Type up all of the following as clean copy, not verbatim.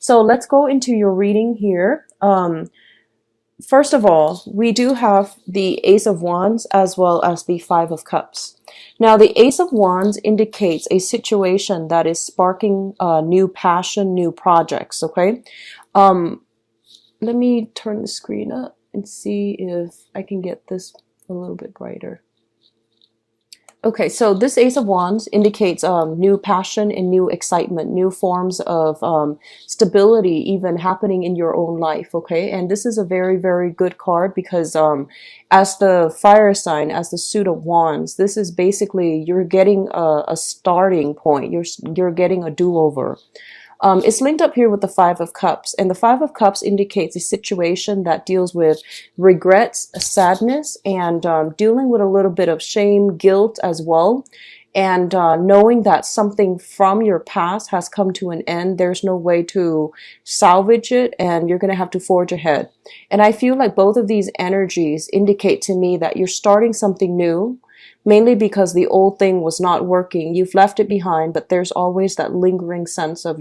So let's go into your reading here. First of all, we do have the Ace of Wands as well as the Five of Cups. Now, the Ace of Wands indicates a situation that is sparking new passion, new projects, okay? Um, Let me turn the screen up and see if I can get this a little bit brighter. Okay, so this Ace of Wands indicates new passion and new excitement, new forms of stability even happening in your own life, okay? And this is a very, very good card because as the fire sign, as the suit of wands, this is basically you're getting a starting point. You're getting a do-over. It's linked up here with the Five of Cups, and the Five of Cups indicates a situation that deals with regrets, sadness, and dealing with a little bit of shame, guilt as well. And knowing that something from your past has come to an end, there's no way to salvage it, and you're going to have to forge ahead. And I feel like both of these energies indicate to me that you're starting something new, mainly because the old thing was not working. You've left it behind, but there's always that lingering sense of,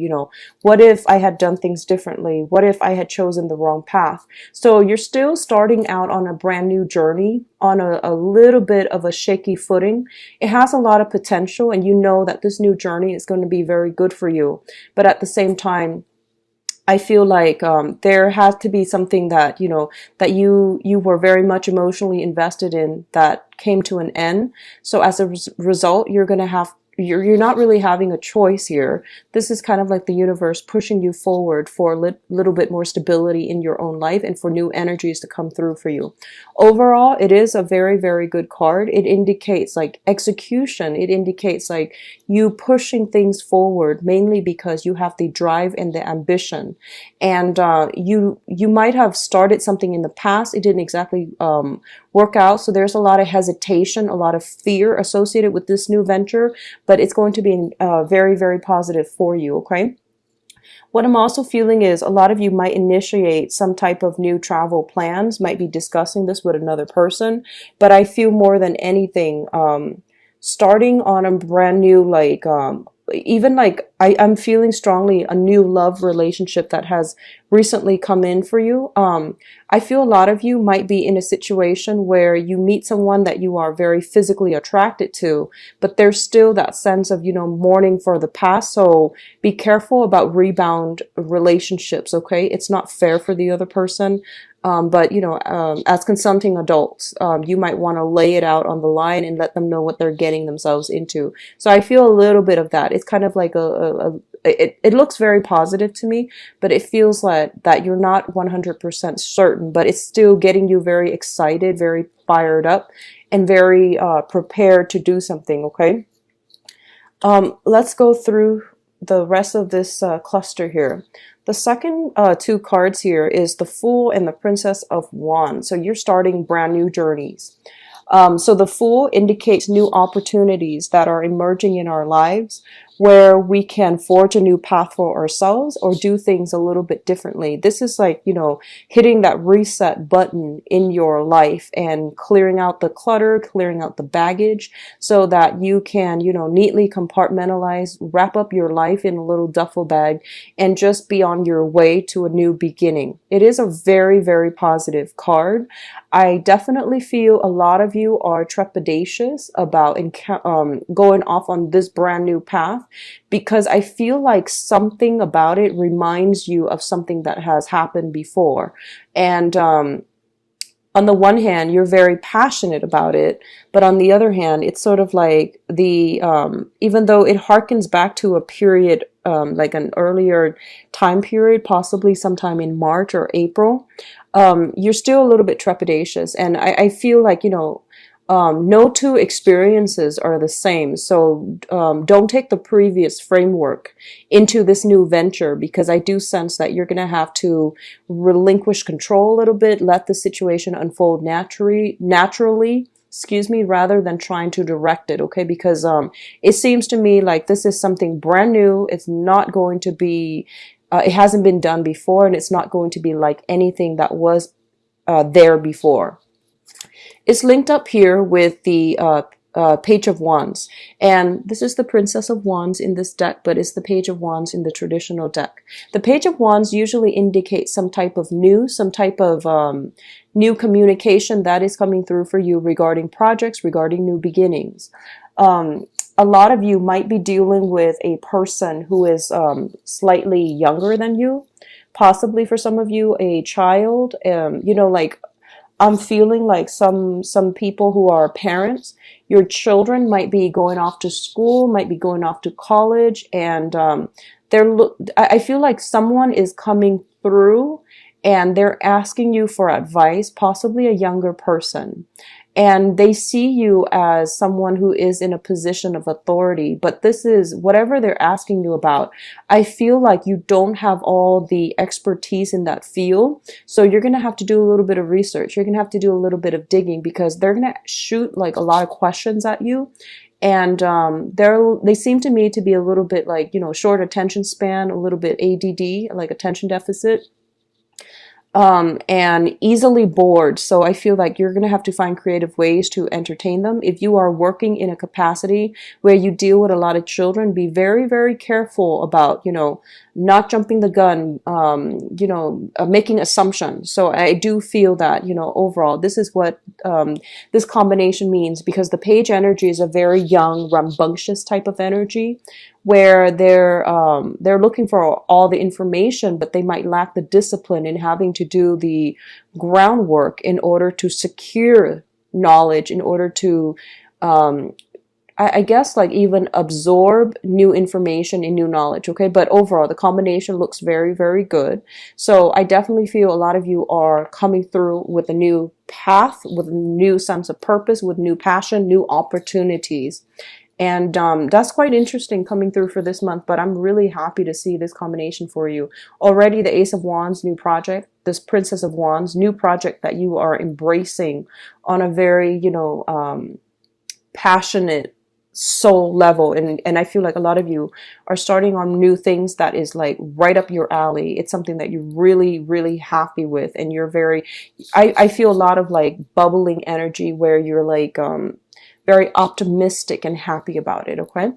what if I had done things differently? What if I had chosen the wrong path? So you're still starting out on a brand new journey, on a little bit of a shaky footing. It has a lot of potential, and you know that this new journey is going to be very good for you. But at the same time, I feel like there has to be something that that you were very much emotionally invested in that came to an end. So as a result, you're not really having a choice here. This is kind of like the universe pushing you forward for a little bit more stability in your own life and for new energies to come through for you. Overall, it is a very, very good card. It indicates like execution. It indicates like you pushing things forward, mainly because you have the drive and the ambition. And you might have started something in the past. It didn't exactly work out. So there's a lot of hesitation, a lot of fear associated with this new venture, but it's going to be very, very positive for you, okay? What I'm also feeling is a lot of you might initiate some type of new travel plans, might be discussing this with another person, but I feel more than anything, starting on a brand new, even like I'm feeling strongly a new love relationship that has recently come in for you. I feel a lot of you might be in a situation where you meet someone that you are very physically attracted to, but there's still that sense of, mourning for the past. So be careful about rebound relationships, okay? It's not fair for the other person. But as consenting adults, you might want to lay it out on the line and let them know what they're getting themselves into. So I feel a little bit of that. It's kind of like it looks very positive to me, but it feels like that you're not 100% certain, but it's still getting you very excited, very fired up, and very prepared to do something, okay? Let's go through the rest of this cluster here. The second two cards here is the Fool and the Princess of Wands. So you're starting brand new journeys. So the Fool indicates new opportunities that are emerging in our lives where we can forge a new path for ourselves or do things a little bit differently. This is like, hitting that reset button in your life and clearing out the clutter, clearing out the baggage so that you can, neatly compartmentalize, wrap up your life in a little duffel bag and just be on your way to a new beginning. It is a very, very positive card. I definitely feel a lot of you are trepidatious about going off on this brand new path because I feel like something about it reminds you of something that has happened before. And on the one hand, you're very passionate about it, but on the other hand, it's sort of like even though it harkens back to a period, like an earlier time period, possibly sometime in March or April, you're still a little bit trepidatious. And I feel like, no two experiences are the same. So don't take the previous framework into this new venture because I do sense that you're going to have to relinquish control a little bit, let the situation unfold naturally, rather than trying to direct it, okay? Because it seems to me like this is something brand new. It's not going to be, it hasn't been done before, and it's not going to be like anything that was there before. It's linked up here with the Page of Wands. And this is the Princess of Wands in this deck, but it's the Page of Wands in the traditional deck. The Page of Wands usually indicates some type of news, some type of new communication that is coming through for you regarding projects, regarding new beginnings. A lot of you might be dealing with a person who is slightly younger than you, possibly for some of you, a child. Like I'm feeling like some people who are parents, your children might be going off to school, might be going off to college, and I feel like someone is coming through and they're asking you for advice, possibly a younger person. And they see you as someone who is in a position of authority, but this is whatever they're asking you about. I feel like you don't have all the expertise in that field. So you're going to have to do a little bit of research. You're going to have to do a little bit of digging because they're going to shoot like a lot of questions at you. And they seem to me to be a little bit like, short attention span, a little bit ADD, like attention deficit. And easily bored. So I feel like you're going to have to find creative ways to entertain them. If you are working in a capacity where you deal with a lot of children, be very, very careful about, not jumping the gun, making assumptions. So I do feel that, overall, this is what this combination means, because the page energy is a very young, rambunctious type of energy where they're looking for all the information, but they might lack the discipline in having to do the groundwork in order to secure knowledge, in order to I guess like even absorb new information and new knowledge. Okay. But overall, the combination looks very, very good. So I definitely feel a lot of you are coming through with a new path, with a new sense of purpose, with new passion, new opportunities. And that's quite interesting coming through for this month, but I'm really happy to see this combination for you. Already the Ace of Wands, new project, this Princess of Wands, new project that you are embracing on a very, passionate soul level. And I feel like a lot of you are starting on new things that is like right up your alley. It's something that you're really, really happy with. And you're I feel a lot of like bubbling energy where you're like, very optimistic and happy about it. Okay.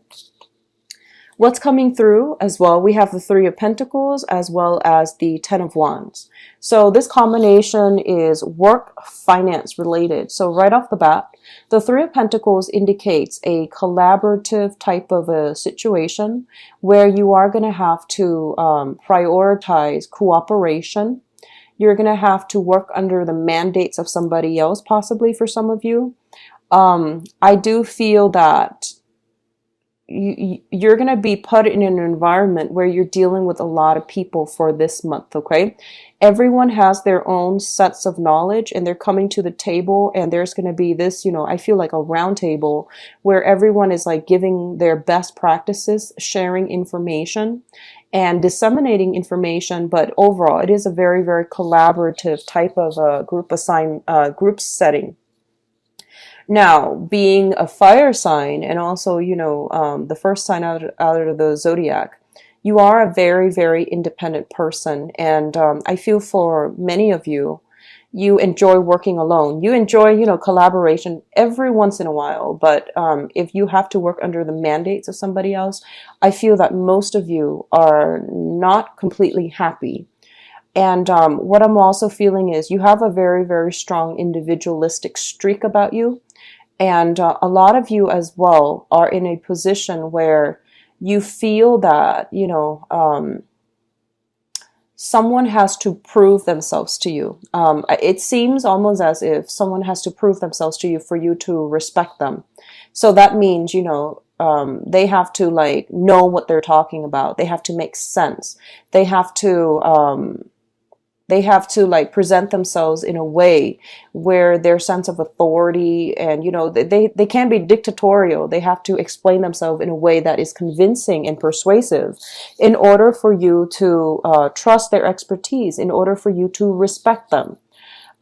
What's coming through as well? We have the Three of Pentacles as well as the Ten of Wands. So this combination is work, finance related. So right off the bat, the Three of Pentacles indicates a collaborative type of a situation where you are going to have to prioritize cooperation. You're going to have to work under the mandates of somebody else, possibly for some of you. I do feel that you're going to be put in an environment where you're dealing with a lot of people for this month, okay? Everyone has their own sets of knowledge and they're coming to the table, and there's going to be this, I feel like a round table where everyone is like giving their best practices, sharing information and disseminating information. But overall, it is a very, very collaborative type of group setting. Now, being a fire sign and also, the first sign out of the zodiac, you are a very, very independent person. And I feel for many of you, you enjoy working alone. You enjoy, collaboration every once in a while. But if you have to work under the mandates of somebody else, I feel that most of you are not completely happy. And what I'm also feeling is you have a very, very strong individualistic streak about you. And a lot of you as well are in a position where you feel that, someone has to prove themselves to you. It seems almost as if someone has to prove themselves to you for you to respect them. So that means, they have to like know what they're talking about. They have to make sense. They have to like present themselves in a way where their sense of authority and, they can't be dictatorial. They have to explain themselves in a way that is convincing and persuasive in order for you to trust their expertise, in order for you to respect them.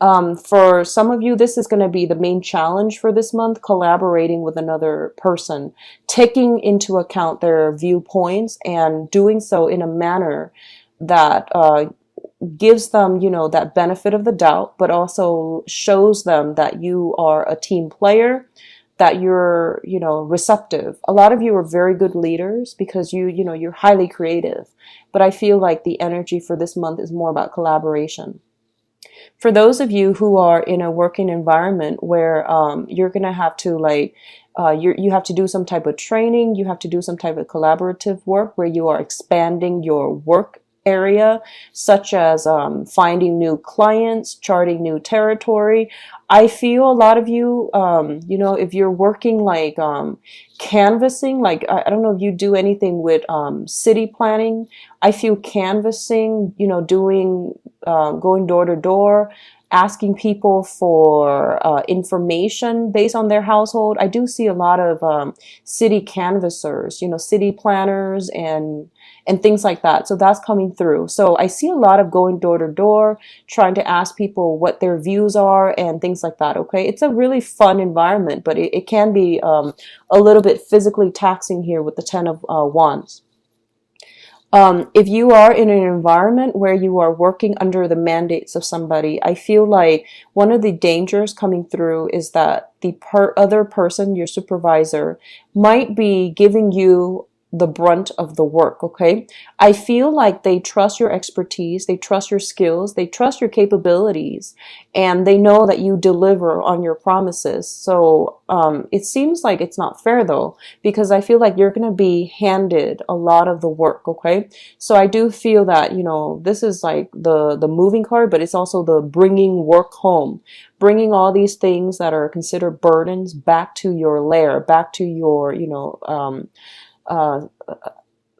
For some of you, this is going to be the main challenge for this month, collaborating with another person, taking into account their viewpoints and doing so in a manner that gives them, that benefit of the doubt, but also shows them that you are a team player, that you're, receptive. A lot of you are very good leaders because you're highly creative. But I feel like the energy for this month is more about collaboration. For those of you who are in a working environment where you're gonna have to you have to do some type of training, you have to do some type of collaborative work where you are expanding your work area, such as finding new clients, charting new territory. I feel a lot of you, if you're working like canvassing, like I don't know if you do anything with city planning. I feel canvassing, doing going door to door, asking people for information based on their household. I do see a lot of city canvassers, city planners and things like that. So that's coming through. So I see a lot of going door to door, trying to ask people what their views are and things like that. Okay, it's a really fun environment, but it can be a little bit physically taxing here with the Ten of Wands. If you are in an environment where you are working under the mandates of somebody, I feel like one of the dangers coming through is that the other person, your supervisor, might be giving you the brunt of the work, okay? I feel like they trust your expertise, they trust your skills, they trust your capabilities, and they know that you deliver on your promises. So it seems like it's not fair though, because I feel like you're going to be handed a lot of the work, okay? So I do feel that, this is like the moving card, but it's also the bringing work home, bringing all these things that are considered burdens back to your lair, back to your, uh,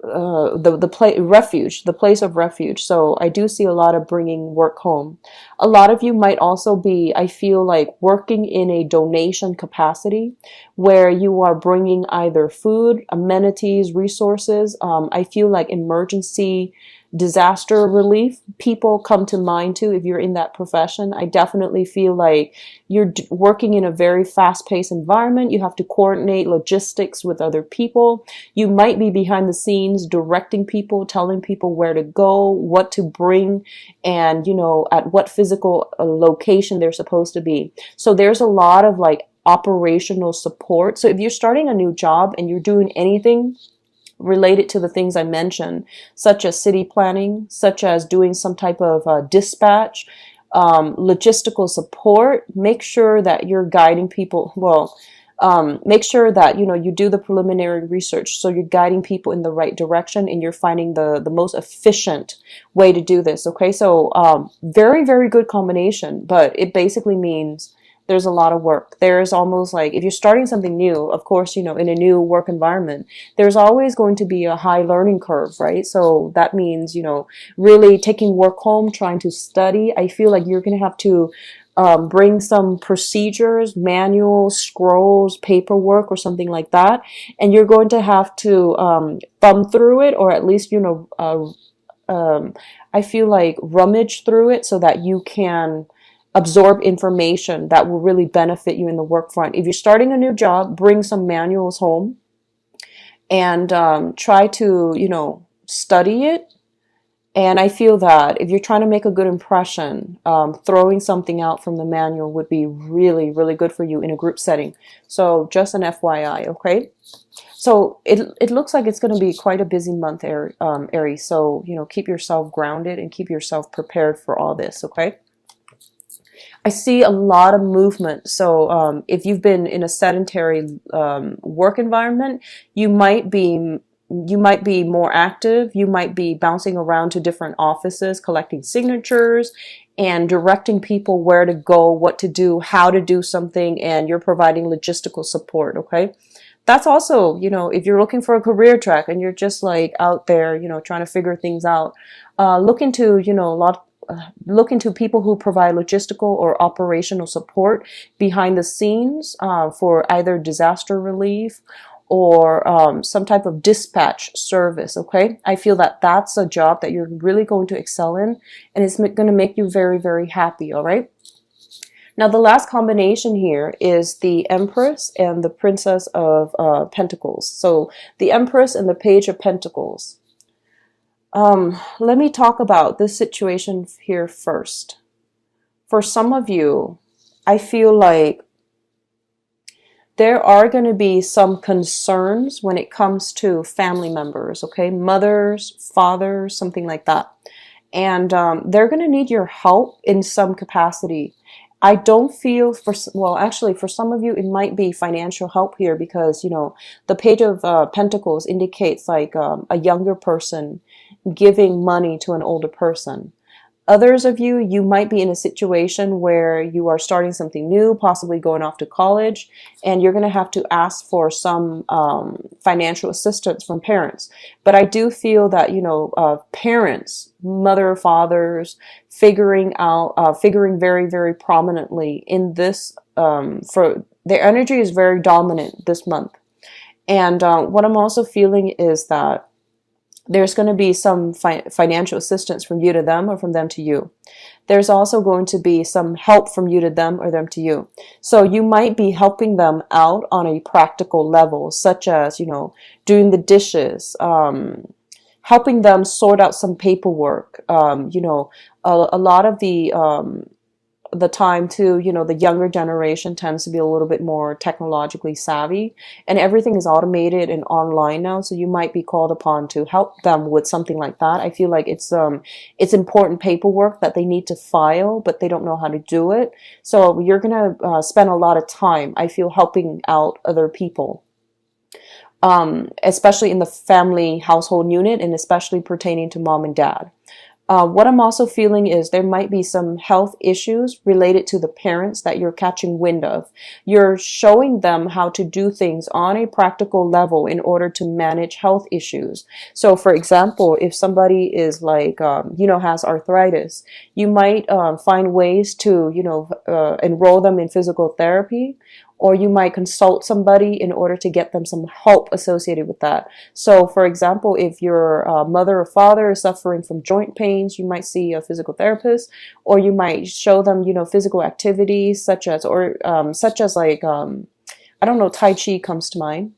refuge, the place of refuge. So I do see a lot of bringing work home. A lot of you might also be, I feel like, working in a donation capacity where you are bringing either food, amenities, resources. I feel like emergency disaster relief people come to mind too if you're in that profession. I definitely feel like you're working in a very fast-paced environment. You have to coordinate logistics with other people. You might be behind the scenes directing people, telling people where to go, what to bring, and at what physical location they're supposed to be. So there's a lot of like operational support. So if you're starting a new job and you're doing anything related to the things I mentioned, such as city planning, such as doing some type of dispatch, logistical support, make sure that you're guiding people. Well, make sure that you do the preliminary research, so you're guiding people in the right direction and you're finding the most efficient way to do this. Okay, so very, very good combination, but it basically means there's a lot of work. There's almost like if you're starting something new, of course, in a new work environment, there's always going to be a high learning curve, right? So that means, really taking work home, trying to study. I feel like you're going to have to bring some procedures, manuals, scrolls, paperwork, or something like that. And you're going to have to thumb through it, or at least, I feel like rummage through it so that you can absorb information that will really benefit you in the work front. If you're starting a new job, bring some manuals home and try to, study it. And I feel that if you're trying to make a good impression, throwing something out from the manual would be really, really good for you in a group setting. So just an FYI, okay? So it looks like it's going to be quite a busy month, Aries. So, keep yourself grounded and keep yourself prepared for all this, okay? I see a lot of movement. So if you've been in a sedentary work environment, you might be more active. You might be bouncing around to different offices, collecting signatures and directing people where to go, what to do, how to do something, and you're providing logistical support, okay? That's also, if you're looking for a career track and you're just like out there, trying to figure things out, look into, look into people who provide logistical or operational support behind the scenes for either disaster relief or some type of dispatch service, okay? I feel that that's a job that you're really going to excel in, and it's going to make you very, very happy, all right? Now, the last combination here is the Empress and the Princess of Pentacles. So the Empress and the Page of Pentacles. Let me talk about this situation here first. For some of you, I feel like there are going to be some concerns when it comes to family members, okay? Mothers, fathers, something like that. And they're going to need your help in some capacity. I don't feel well, actually, for some of you, it might be financial help here because, the Page of Pentacles indicates like a younger person giving money to an older person. Others of you, you might be in a situation where you are starting something new, possibly going off to college, and you're going to have to ask for some financial assistance from parents. But I do feel that, parents, mother, fathers, figuring very, very prominently in this, for their energy is very dominant this month. And what I'm also feeling is that there's going to be some financial assistance from you to them or from them to you. There's also going to be some help from you to them or them to you. So you might be helping them out on a practical level, such as, doing the dishes, helping them sort out some paperwork. A lot of the time too, the younger generation tends to be a little bit more technologically savvy, and everything is automated and online now, so you might be called upon to help them with something like that. I feel like it's important paperwork that they need to file, but they don't know how to do it. So you're gonna spend a lot of time, I feel, helping out other people. Especially in the family household unit, and especially pertaining to mom and dad. What I'm also feeling is there might be some health issues related to the parents that you're catching wind of. You're showing them how to do things on a practical level in order to manage health issues. So, for example, if somebody is like, has arthritis, you might find ways to, enroll them in physical therapy, or you might consult somebody in order to get them some help associated with that. So, for example, if your mother or father is suffering from joint pains, you might see a physical therapist, or you might show them, physical activities such as like, I don't know, Tai Chi comes to mind.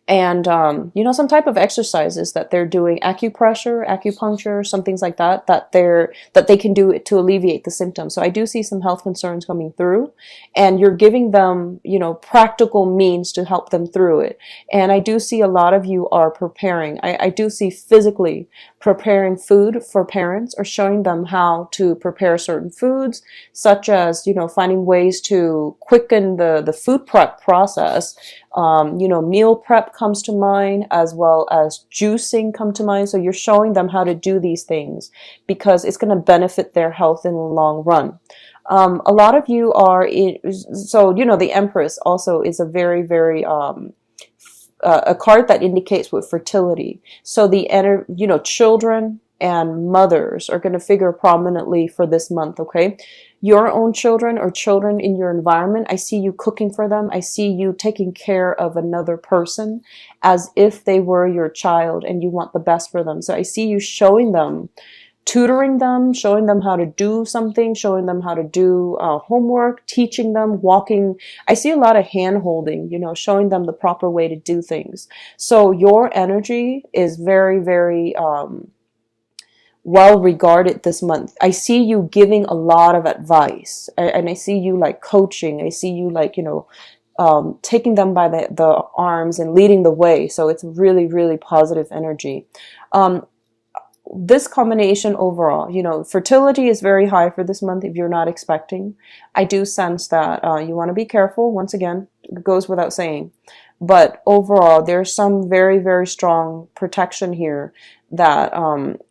And, some type of exercises that they're doing, acupressure, acupuncture, some things like that, that they can do to alleviate the symptoms. So I do see some health concerns coming through, and you're giving them, practical means to help them through it. And I do see a lot of you are preparing. I do see physically preparing food for parents, or showing them how to prepare certain foods, such as, finding ways to quicken the food prep process. Meal prep comes to mind, as well as juicing come to mind. So you're showing them how to do these things because it's going to benefit their health in the long run. A lot of you are the Empress also is a very, very, a card that indicates with fertility. So children and mothers are going to figure prominently for this month, okay? Your own children or children in your environment, I see you cooking for them. I see you taking care of another person as if they were your child and you want the best for them. So I see you showing them, tutoring them, showing them how to do something, showing them how to do homework, teaching them, walking. I see a lot of hand holding, showing them the proper way to do things. So your energy is very, very well regarded this month. I see you giving a lot of advice, and I see you like coaching. I see you like, taking them by the arms and leading the way. So it's really, really positive energy. This combination overall, fertility is very high for this month if you're not expecting. I do sense that you want to be careful. Once again, it goes without saying. But overall, there's some very, very strong protection here, that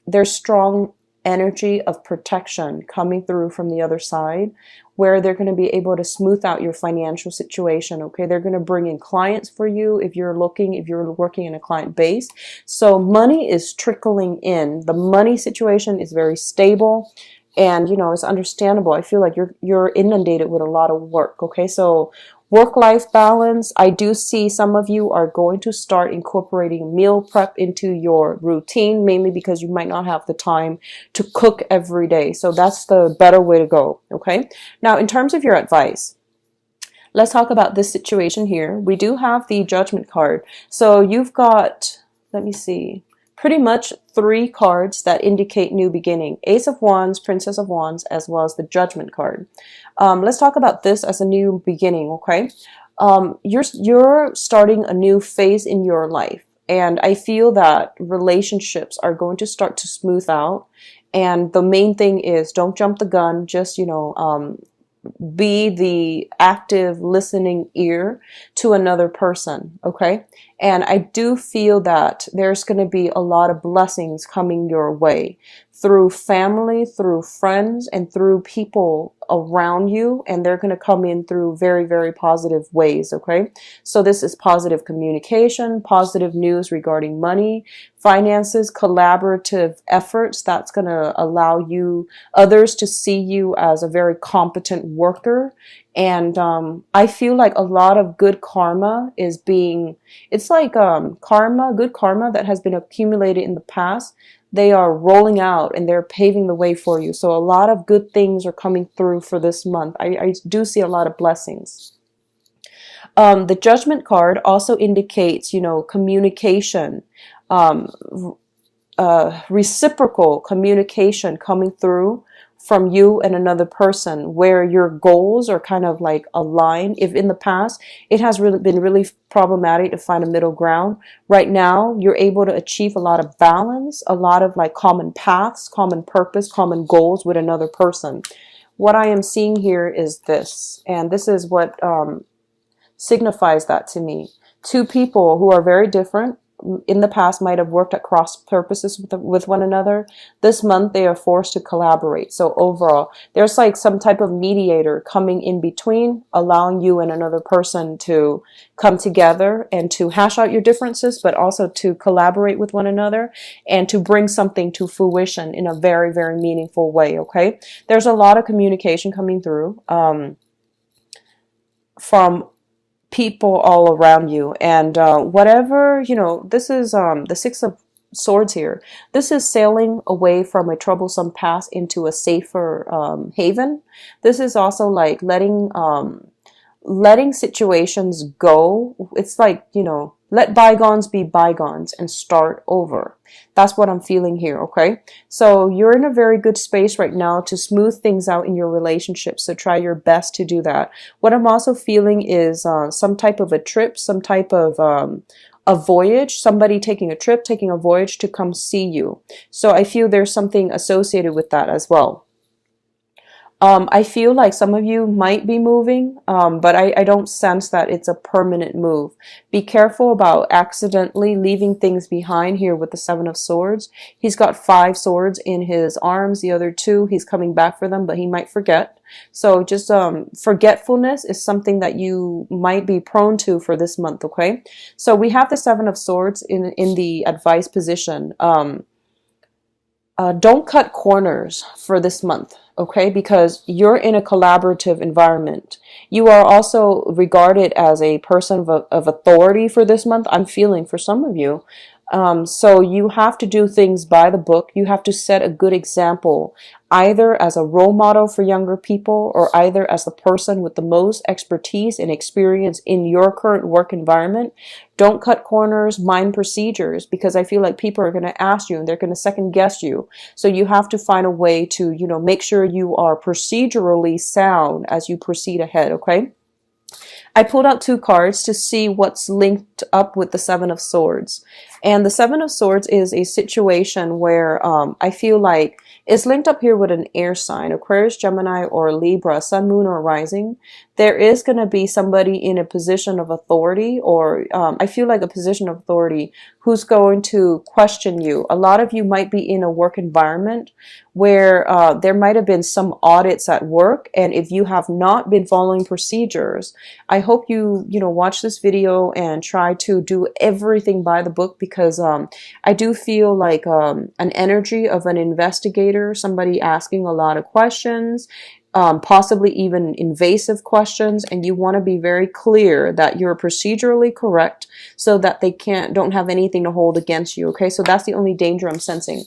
there's strong energy of protection coming through from the other side, where they're going to be able to smooth out your financial situation, okay? They're going to bring in clients for you if you're working in a client base. So money is trickling in. The money situation is very stable. And, it's understandable. I feel like you're inundated with a lot of work, okay? So work-life balance, I do see some of you are going to start incorporating meal prep into your routine, mainly because you might not have the time to cook every day. So that's the better way to go, okay? Now, in terms of your advice, let's talk about this situation here. We do have the Judgment card. So you've got, let me see, pretty much 3 cards that indicate new beginning. Ace of Wands, Princess of Wands, as well as the Judgment card. Let's talk about this as a new beginning, okay? You're starting a new phase in your life, and I feel that relationships are going to start to smooth out. And the main thing is, don't jump the gun. Just, be the active listening ear to another person, okay? And I do feel that there's going to be a lot of blessings coming your way through family, through friends, and through people around you, and they're going to come in through very, very positive ways, okay? So this is positive communication, positive news regarding money, finances, collaborative efforts that's going to allow you others to see you as a very competent worker. And I feel like a lot of good karma is being, it's like karma, good karma that has been accumulated in the past. They are rolling out and they're paving the way for you. So a lot of good things are coming through for this month. I do see a lot of blessings. The Judgment card also indicates, communication, um, reciprocal communication coming through from you and another person, where your goals are kind of like aligned. If in the past it has really been really problematic to find a middle ground, right now you're able to achieve a lot of balance, a lot of like common paths, common purpose, common goals with another person. What I am seeing here is this, and this is what signifies that to me. Two people who are very different in the past might have worked at cross purposes with one another. This month they are forced to collaborate. So overall, there's like some type of mediator coming in between, allowing you and another person to come together and to hash out your differences, but also to collaborate with one another and to bring something to fruition in a very, very meaningful way. Okay. There's a lot of communication coming through, from people all around you, and whatever, this is the Six of Swords here. This is sailing away from a troublesome past into a safer haven. This is also like letting situations go. It's like, let bygones be bygones and start over. That's what I'm feeling here, okay? So you're in a very good space right now to smooth things out in your relationship. So try your best to do that. What I'm also feeling is some type of a trip, some type of a voyage, somebody taking a trip, taking a voyage to come see you. So I feel there's something associated with that as well. I feel like some of you might be moving, but I don't sense that it's a permanent move. Be careful about accidentally leaving things behind here with the Seven of Swords. He's got 5 swords in his arms. The other 2, he's coming back for them, but he might forget. So just forgetfulness is something that you might be prone to for this month, okay? So we have the Seven of Swords in the advice position. Don't cut corners for this month, okay? Because you're in a collaborative environment. You are also regarded as a person of authority for this month, I'm feeling, for some of you. So you have to do things by the book. You have to set a good example, either as a role model for younger people or either as the person with the most expertise and experience in your current work environment. Don't cut corners, mind procedures, because I feel like people are going to ask you and they're going to second guess you. So you have to find a way to, make sure you are procedurally sound as you proceed ahead, okay? I pulled out 2 cards to see what's linked up with the Seven of Swords. And the Seven of Swords is a situation where I feel like it's linked up here with an air sign, Aquarius, Gemini, or Libra, Sun, Moon, or Rising. There is going to be somebody in a position of authority, or I feel like a position of authority, who's going to question you. A lot of you might be in a work environment where there might have been some audits at work, and if you have not been following procedures, I hope you watch this video and try to do everything by the book, because I do feel like an energy of an investigator, somebody asking a lot of questions, possibly even invasive questions, and you want to be very clear that you're procedurally correct so that they don't have anything to hold against you, okay? So that's the only danger I'm sensing.